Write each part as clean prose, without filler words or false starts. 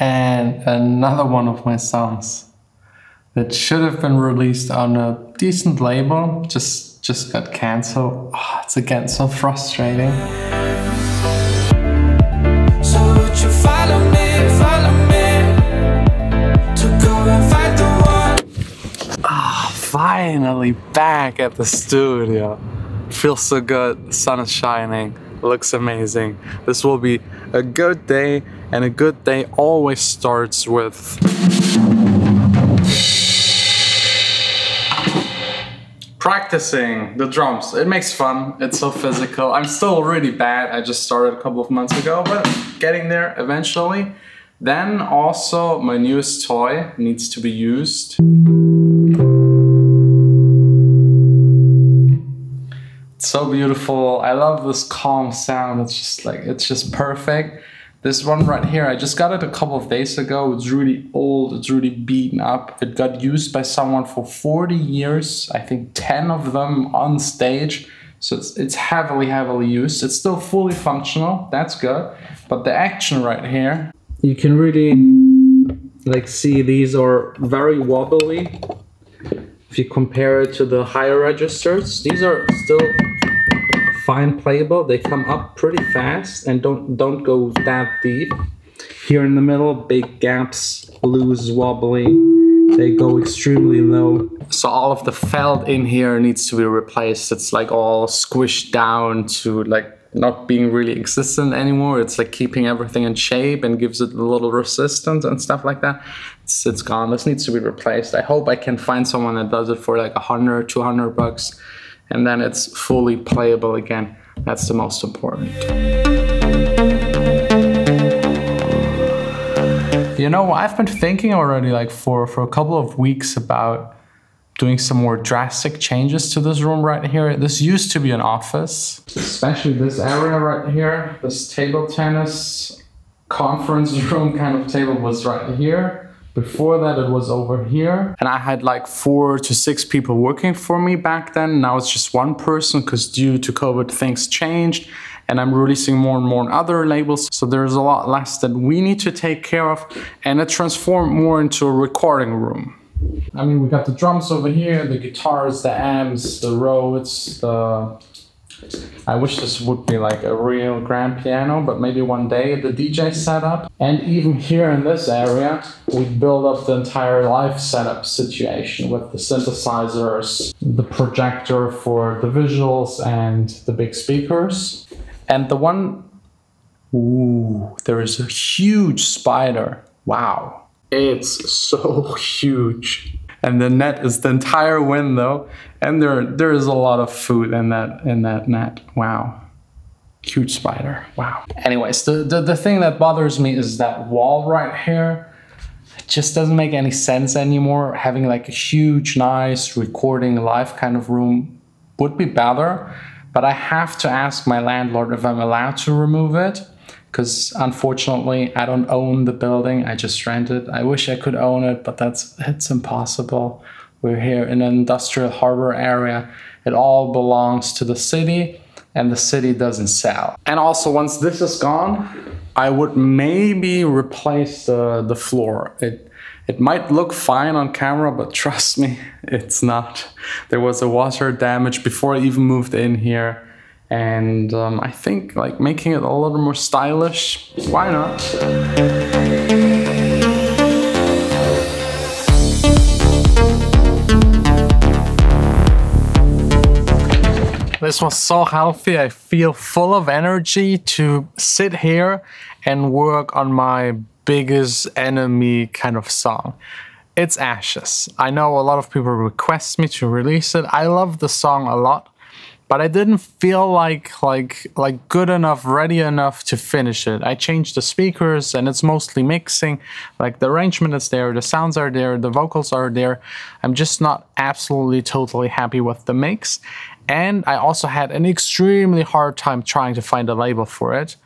And another one of my songs that should have been released on a decent label just got cancelled. Oh, it's again so frustrating. So would you follow me to go and find the one? Ah, finally back at the studio. Feels so good. The sun is shining. Looks amazing. This will be a good day, and a good day always starts with practicing the drums. It makes fun. It's so physical. I'm still really bad. I just started a couple of months ago, but getting there eventually. Then also my newest toy needs to be used. It's so beautiful. I love this calm sound. It's just perfect. This one right here, I just got it a couple of days ago. It's really old, it's really beaten up. It got used by someone for 40 years, I think 10 of them on stage. So it's heavily used. It's still fully functional, that's good. But the action right here, you can really see these are very wobbly. If you compare it to the higher registers, these are still fine playable. They come up pretty fast and don't go that deep. Here in the middle, big gaps, loose, wobbly. They go extremely low. So all of the felt in here needs to be replaced. It's like all squished down to like not being really existent anymore. It's like keeping everything in shape and gives it a little resistance and stuff like that. It's gone. This needs to be replaced. I hope I can find someone that does it for like 100, 200 bucks. And then it's fully playable again. That's the most important. You know, I've been thinking already like for a couple of weeks about doing some more drastic changes to this room right here. This used to be an office, especially this area right here. This table tennis conference room kind of table was right here. Before that, it was over here. And I had like 4 to 6 people working for me back then. Now it's just one person because due to COVID, things changed. And I'm releasing more and more on other labels. So there's a lot less that we need to take care of. And it transformed more into a recording room. I mean, we got the drums over here, the guitars, the amps, the Rhodes, I wish this would be like a real grand piano, but maybe one day the DJ setup. And even here in this area, we build up the entire live setup situation with the synthesizers, the projector for the visuals and the big speakers. And the one, ooh, there is a huge spider. Wow, it's so huge. And the net is the entire window, and there is a lot of food in that net. Wow, huge spider. Wow. Anyways, the thing that bothers me is that wall right here. It just doesn't make any sense anymore. Having like a huge, nice recording live kind of room would be better, but I have to ask my landlord if I'm allowed to remove it. Because unfortunately, I don't own the building, I just rent it. I wish I could own it, but it's impossible. We're here in an industrial harbor area. It all belongs to the city, and the city doesn't sell. And also, once this is gone, I would maybe replace the floor. It might look fine on camera, but trust me, it's not. There was a water damage before I even moved in here. And I think like making it a little more stylish, why not? This was so healthy. I feel full of energy to sit here and work on my biggest enemy kind of song. It's Ashes. I know a lot of people request me to release it. I love the song a lot. But I didn't feel like good enough, ready enough to finish it. I changed the speakers and it's mostly mixing. Like the arrangement is there, the sounds are there, the vocals are there. I'm just not absolutely totally happy with the mix. And I also had an extremely hard time trying to find a label for it.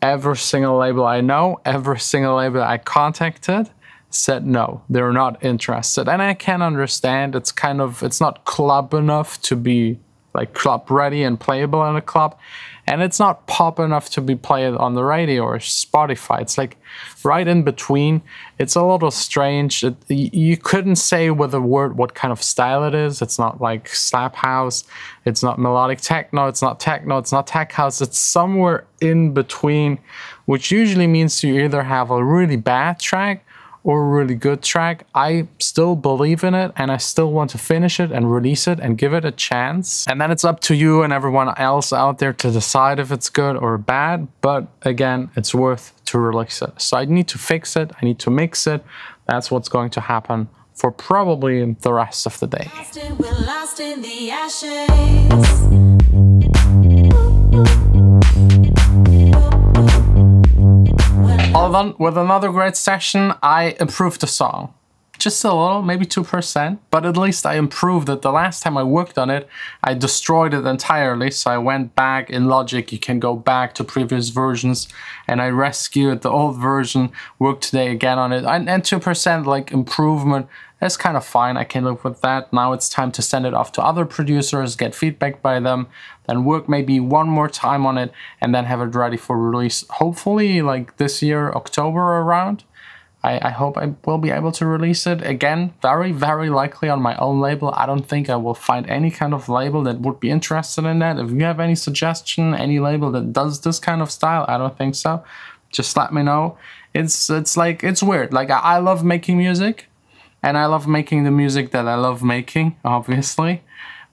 Every single label I know, every single label I contacted said no, they're not interested. And I can understand, it's not club enough to be like club ready and playable in a club. And it's not pop enough to be played on the radio or Spotify. It's like right in between. It's a little strange. You couldn't say with a word what kind of style it is. It's not like slap house. It's not melodic techno. It's not techno. It's not tech house. It's somewhere in between, which usually means you either have a really bad track or a really good track. I still believe in it, and I still want to finish it and release it and give it a chance. And then it's up to you and everyone else out there to decide if it's good or bad. But again, it's worth to release it. So I need to fix it. I need to mix it. That's what's going to happen for probably the rest of the day. We're lost in the ashes. All done with another great session. I improved the song. Just a little, maybe 2%, but at least I improved it. The last time I worked on it, I destroyed it entirely. So I went back in Logic. You can go back to previous versions, and I rescued the old version, worked today again on it. And 2% like improvement, that's kind of fine. I can live with that. Now it's time to send it off to other producers, get feedback by them, then work maybe one more time on it, and then have it ready for release. Hopefully like this year, October around. I hope I will be able to release it. Again, very, very likely on my own label. I don't think I will find any kind of label that would be interested in that. If you have any suggestion, any label that does this kind of style, I don't think so. Just let me know. It's weird. Like I love making music, and I love making the music that I love making, obviously.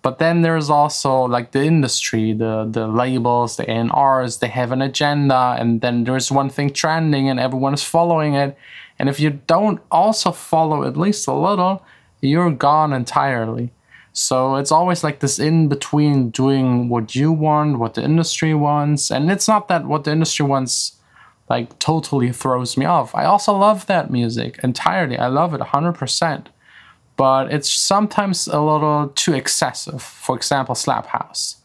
But then there's also like the industry, the labels, the A&Rs, they have an agenda, and then there's one thing trending and everyone is following it. And if you don't also follow at least a little, you're gone entirely. So it's always like this in between, doing what you want, what the industry wants. And it's not that what the industry wants like totally throws me off. I also love that music entirely. I love it 100%. But it's sometimes a little too excessive. For example, Slap House.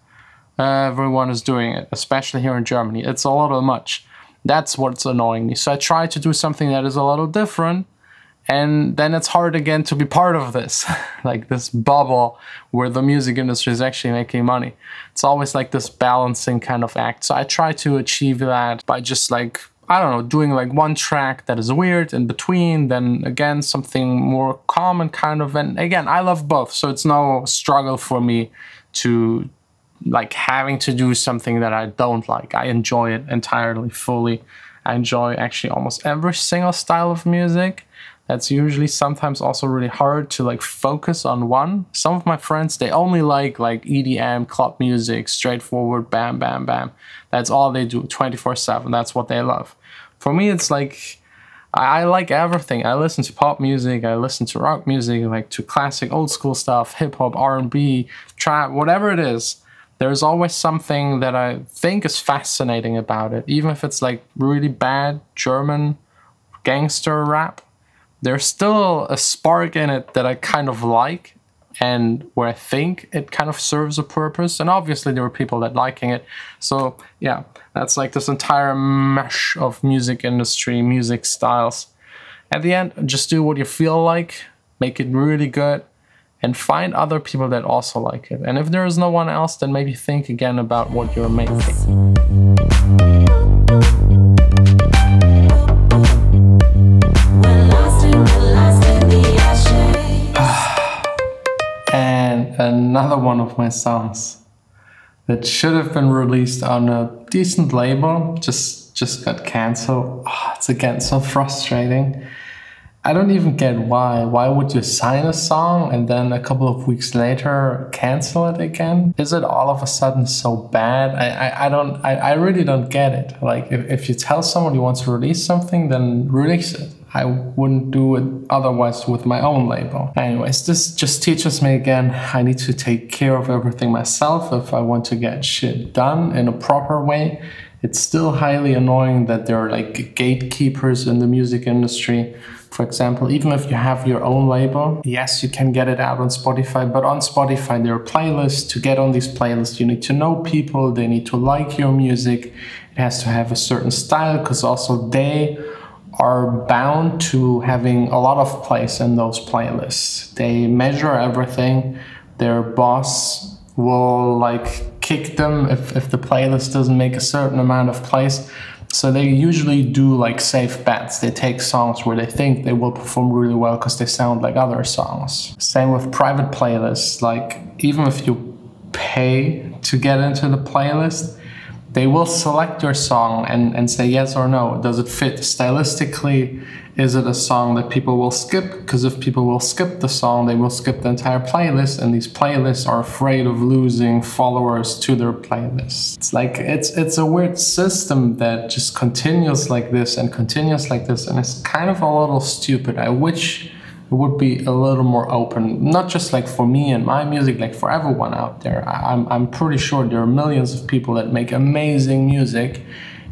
Everyone is doing it, especially here in Germany. It's a little much. That's what's annoying me. So I try to do something that is a little different, and then it's hard again to be part of this, like this bubble where the music industry is actually making money. It's always like this balancing kind of act. So I try to achieve that by just like, I don't know, doing like one track that is weird in between, then again something more common kind of, and again I love both, so it's no struggle for me to like having to do something that I don't like. I enjoy it entirely, fully. I enjoy actually almost every single style of music. That's usually sometimes also really hard to like focus on one. Some of my friends, they only like EDM, club music, straightforward, bam, bam, bam. That's all they do 24/7. That's what they love. For me, it's like, I like everything. I listen to pop music, I listen to rock music, like to classic old school stuff, hip hop, R&B, trap, whatever it is. There's always something that I think is fascinating about it. Even if it's like really bad German gangster rap, there's still a spark in it that I kind of like, and where I think it kind of serves a purpose. And obviously there are people that liking it. So yeah, that's like this entire mesh of music industry, music styles. At the end, just do what you feel like, make it really good, and find other people that also like it. And if there is no one else, then maybe think again about what you're making. And another one of my songs that should have been released on a decent label just got cancelled. Oh, it's again so frustrating. I don't even get why. Why would you sign a song and then a couple of weeks later cancel it again? Is it all of a sudden so bad? I really don't get it. Like if you tell someone you want to release something, then release it. I wouldn't do it otherwise with my own label. Anyways, this just teaches me again, I need to take care of everything myself if I want to get shit done in a proper way. It's still highly annoying that there are like gatekeepers in the music industry. For example, even if you have your own label, yes, you can get it out on Spotify, but on Spotify there are playlists. To get on these playlists, you need to know people, they need to like your music. It has to have a certain style, because also they are bound to having a lot of place in those playlists. They measure everything. Their boss will like kick them if the playlist doesn't make a certain amount of plays. So they usually do like safe bets. They take songs where they think they will perform really well because they sound like other songs. Same with private playlists. Like even if you pay to get into the playlist, they will select your song and say yes or no. Does it fit stylistically? Is it a song that people will skip? Because if people will skip the song, they will skip the entire playlist, and these playlists are afraid of losing followers to their playlists. It's like, it's a weird system that just continues like this and continues like this, and it's kind of a little stupid. I wish it would be a little more open, not just like for me and my music, like for everyone out there. I'm pretty sure there are millions of people that make amazing music,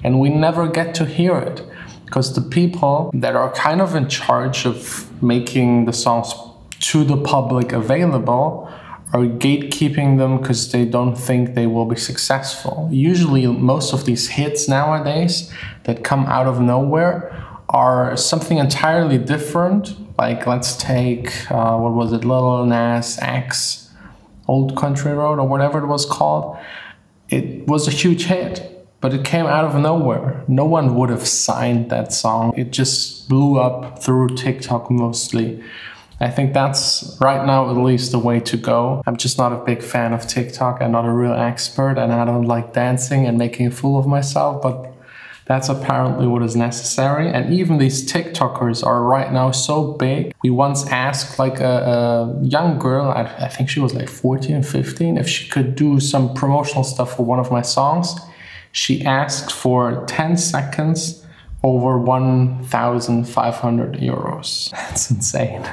and we never get to hear it. Because the people that are kind of in charge of making the songs to the public available are gatekeeping them because they don't think they will be successful. Usually most of these hits nowadays that come out of nowhere are something entirely different. Like let's take, what was it, Lil Nas X, Old Country Road or whatever it was called. It was a huge hit. But it came out of nowhere. No one would have signed that song. It just blew up through TikTok mostly. I think that's, right now at least, the way to go. I'm just not a big fan of TikTok. I'm not a real expert, and I don't like dancing and making a fool of myself, but that's apparently what is necessary. And even these TikTokers are right now so big. We once asked like a young girl, I think she was like 14, 15, if she could do some promotional stuff for one of my songs. She asked for 10 seconds over 1,500 euros. That's insane.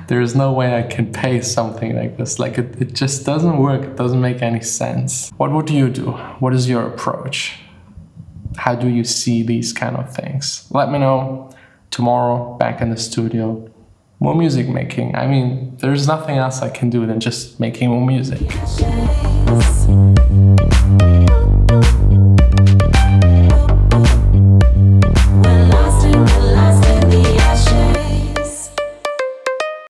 There is no way I can pay something like this. Like it just doesn't work. It doesn't make any sense. What would you do? What is your approach? How do you see these kind of things? Let me know. Tomorrow, back in the studio. More music making. I mean, there's nothing else I can do than just making more music.